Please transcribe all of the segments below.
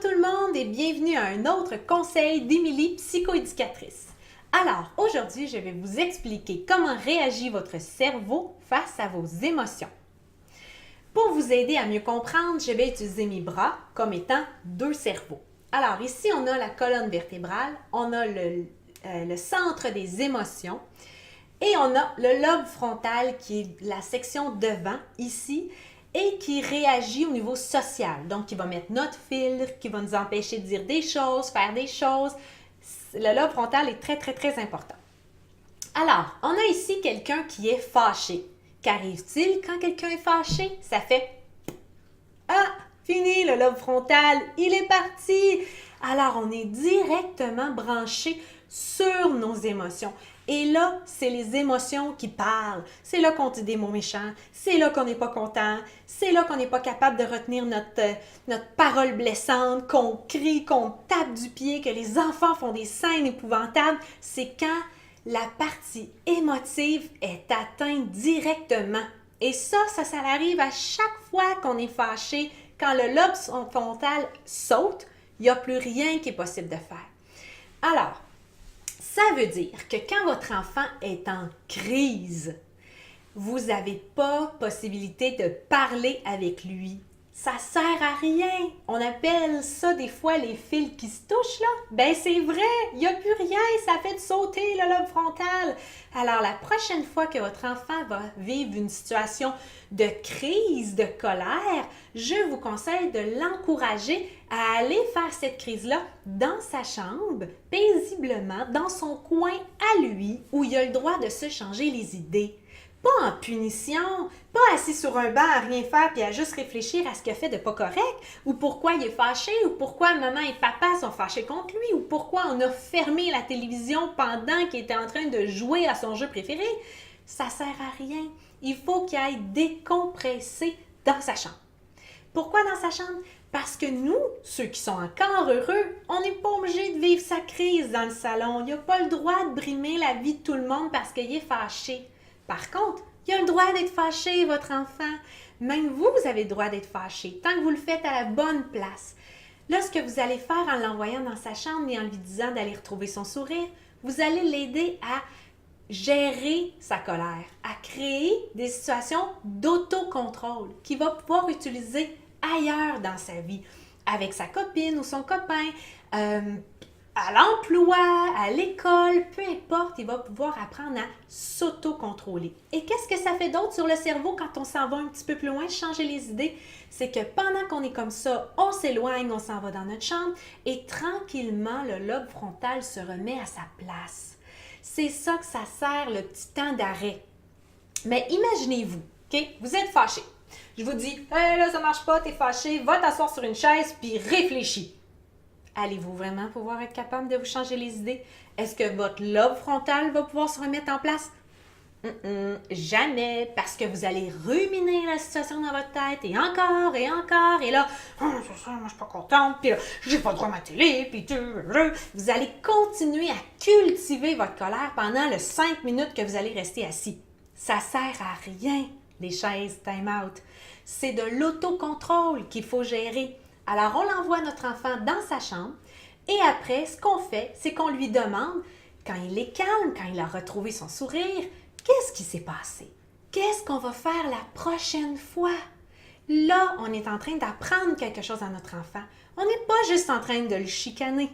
tout le monde et bienvenue à un autre conseil d'Émilie, psychoéducatrice. Alors, aujourd'hui, je vais vous expliquer comment réagit votre cerveau face à vos émotions. Pour vous aider à mieux comprendre, je vais utiliser mes bras comme étant deux cerveaux. Alors ici, on a la colonne vertébrale, on a le centre des émotions et on a le lobe frontal qui est la section devant ici et qui réagit au niveau social. Donc, qui va mettre notre filtre, qui va nous empêcher de dire des choses, faire des choses. Le lobe frontal est très, très, très important. Alors, on a ici quelqu'un qui est fâché. Qu'arrive-t-il quand quelqu'un est fâché? Ça fait « Ah, fini le lobe frontal, il est parti! » Alors, on est directement branché sur nos émotions. Et là, c'est les émotions qui parlent. C'est là qu'on dit des mots méchants. C'est là qu'on n'est pas content. C'est là qu'on n'est pas capable de retenir notre parole blessante, qu'on crie, qu'on tape du pied, que les enfants font des scènes épouvantables. C'est quand la partie émotive est atteinte directement. Et ça arrive à chaque fois qu'on est fâché. Quand le lobe frontal saute, il n'y a plus rien qui est possible de faire. Alors, ça veut dire que quand votre enfant est en crise, vous n'avez pas possibilité de parler avec lui. Ça sert à rien. On appelle ça des fois les fils qui se touchent là. Ben c'est vrai, il n'y a plus rien, ça fait sauter le lobe frontal. Alors la prochaine fois que votre enfant va vivre une situation de crise, de colère, je vous conseille de l'encourager à aller faire cette crise-là dans sa chambre, paisiblement, dans son coin à lui, où il a le droit de se changer les idées. Pas en punition, pas assis sur un banc à rien faire puis à juste réfléchir à ce qu'il a fait de pas correct, ou pourquoi il est fâché, ou pourquoi maman et papa sont fâchés contre lui, ou pourquoi on a fermé la télévision pendant qu'il était en train de jouer à son jeu préféré. Ça sert à rien. Il faut qu'il aille décompresser dans sa chambre. Pourquoi dans sa chambre? Parce que nous, ceux qui sont encore heureux, on n'est pas obligé de vivre sa crise dans le salon. Il n'a pas le droit de brimer la vie de tout le monde parce qu'il est fâché. Par contre, il a le droit d'être fâché, votre enfant. Même vous, vous avez le droit d'être fâché, tant que vous le faites à la bonne place. Là, ce que vous allez faire en l'envoyant dans sa chambre et en lui disant d'aller retrouver son sourire, vous allez l'aider à gérer sa colère, à créer des situations d'autocontrôle qu'il va pouvoir utiliser ailleurs dans sa vie, avec sa copine ou son copain, à l'emploi, à l'école, peu importe, il va pouvoir apprendre à s'auto-contrôler. Et qu'est-ce que ça fait d'autre sur le cerveau quand on s'en va un petit peu plus loin, changer les idées? C'est que pendant qu'on est comme ça, on s'éloigne, on s'en va dans notre chambre et tranquillement, le lobe frontal se remet à sa place. C'est ça que ça sert, le petit temps d'arrêt. Mais imaginez-vous, OK? Vous êtes fâché. Je vous dis, hey, là, ça marche pas, t'es fâché, va t'asseoir sur une chaise puis réfléchis. Allez-vous vraiment pouvoir être capable de vous changer les idées? Est-ce que votre lobe frontal va pouvoir se remettre en place? Jamais, parce que vous allez ruminer la situation dans votre tête et encore, et là, c'est ça, moi je suis pas contente, puis là, j'ai pas le droit à ma télé, puis vous allez continuer à cultiver votre colère pendant les 5 minutes que vous allez rester assis. Ça sert à rien, les chaises time-out. C'est de l'autocontrôle qu'il faut gérer. Alors, on l'envoie notre enfant dans sa chambre et après, ce qu'on fait, c'est qu'on lui demande, quand il est calme, quand il a retrouvé son sourire, qu'est-ce qui s'est passé? Qu'est-ce qu'on va faire la prochaine fois? Là, on est en train d'apprendre quelque chose à notre enfant. On n'est pas juste en train de le chicaner.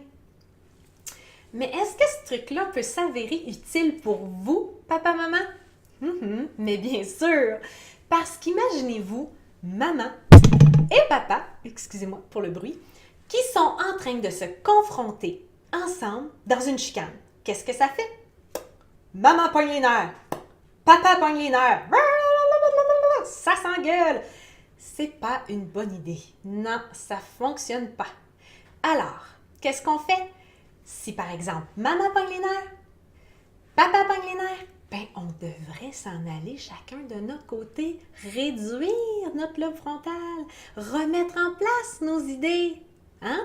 Mais est-ce que ce truc-là peut s'avérer utile pour vous, papa, maman? Mais bien sûr! Parce qu'imaginez-vous, maman et papa, excusez-moi pour le bruit, qui sont en train de se confronter ensemble dans une chicane. Qu'est-ce que ça fait? Maman pogne les nerfs, papa pogne les nerfs, ça s'engueule. C'est pas une bonne idée. Non, ça fonctionne pas. Alors, qu'est-ce qu'on fait? Si par exemple, maman pogne les nerfs, papa pogne les nerfs, ben, on devrait s'en aller chacun de notre côté, réduire notre lobe frontal, remettre en place nos idées. Hein?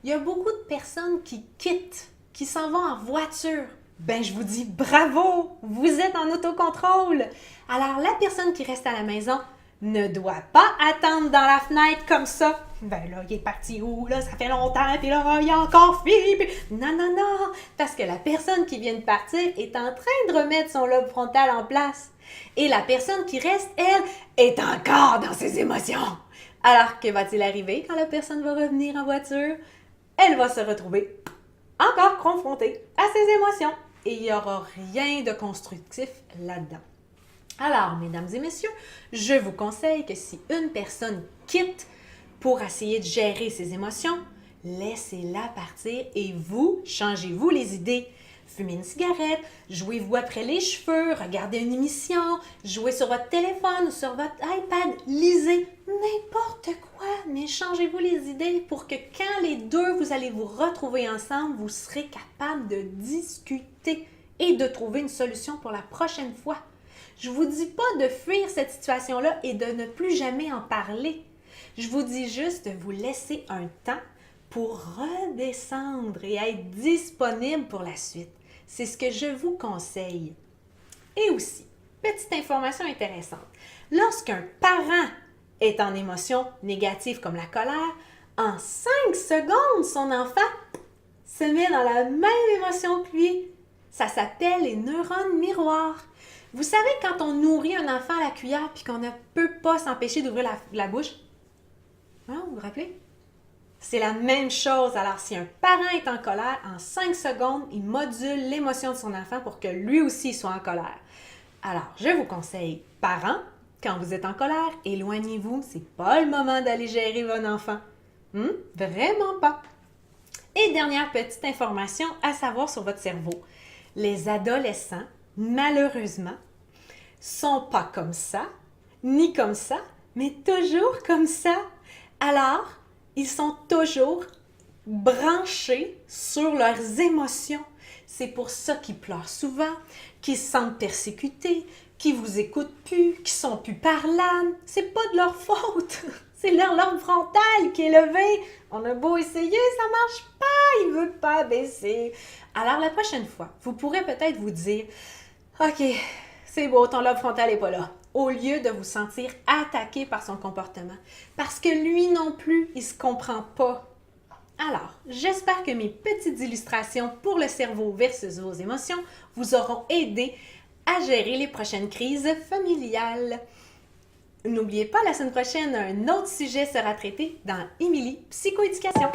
Il y a beaucoup de personnes qui quittent, qui s'en vont en voiture. Ben, je vous dis bravo, vous êtes en autocontrôle. Alors, la personne qui reste à la maison, ne doit pas attendre dans la fenêtre comme ça. Ben là, il est parti où, là, ça fait longtemps, puis là, il a encore fini, puis... Non, non, non, parce que la personne qui vient de partir est en train de remettre son lobe frontal en place. Et la personne qui reste, elle, est encore dans ses émotions. Alors, que va-t-il arriver quand la personne va revenir en voiture? Elle va se retrouver encore confrontée à ses émotions. Et il n'y aura rien de constructif là-dedans. Alors, mesdames et messieurs, je vous conseille que si une personne quitte pour essayer de gérer ses émotions, laissez-la partir et vous, changez-vous les idées. Fumez une cigarette, jouez-vous après les cheveux, regardez une émission, jouez sur votre téléphone ou sur votre iPad, lisez n'importe quoi, mais changez-vous les idées pour que quand les deux, vous allez vous retrouver ensemble, vous serez capable de discuter et de trouver une solution pour la prochaine fois. Je ne vous dis pas de fuir cette situation-là et de ne plus jamais en parler. Je vous dis juste de vous laisser un temps pour redescendre et être disponible pour la suite. C'est ce que je vous conseille. Et aussi, petite information intéressante, lorsqu'un parent est en émotion négative comme la colère, en 5 secondes, son enfant se met dans la même émotion que lui. Ça s'appelle les neurones miroirs. Vous savez, quand on nourrit un enfant à la cuillère puis qu'on ne peut pas s'empêcher d'ouvrir la bouche, hein, vous vous rappelez? C'est la même chose. Alors, si un parent est en colère, en 5 secondes, il module l'émotion de son enfant pour que lui aussi soit en colère. Alors, je vous conseille, parents, quand vous êtes en colère, éloignez-vous. C'est pas le moment d'aller gérer votre enfant. Vraiment pas. Et dernière petite information à savoir sur votre cerveau. Les adolescents, malheureusement, sont pas comme ça, ni comme ça, mais toujours comme ça. Alors, ils sont toujours branchés sur leurs émotions. C'est pour ça qu'ils pleurent souvent, qu'ils se sentent persécutés, qu'ils vous écoutent plus, qu'ils sont plus parlables. C'est pas de leur faute. C'est leur lobe frontal qui est levé. On a beau essayer, ça marche pas. Il veut pas baisser. Alors, la prochaine fois, vous pourrez peut-être vous dire « OK, c'est beau, ton lobe frontal n'est pas là. » Au lieu de vous sentir attaqué par son comportement. Parce que lui non plus, il ne se comprend pas. Alors, j'espère que mes petites illustrations pour le cerveau versus vos émotions vous auront aidé à gérer les prochaines crises familiales. N'oubliez pas, la semaine prochaine, un autre sujet sera traité dans Émilie Psychoéducation.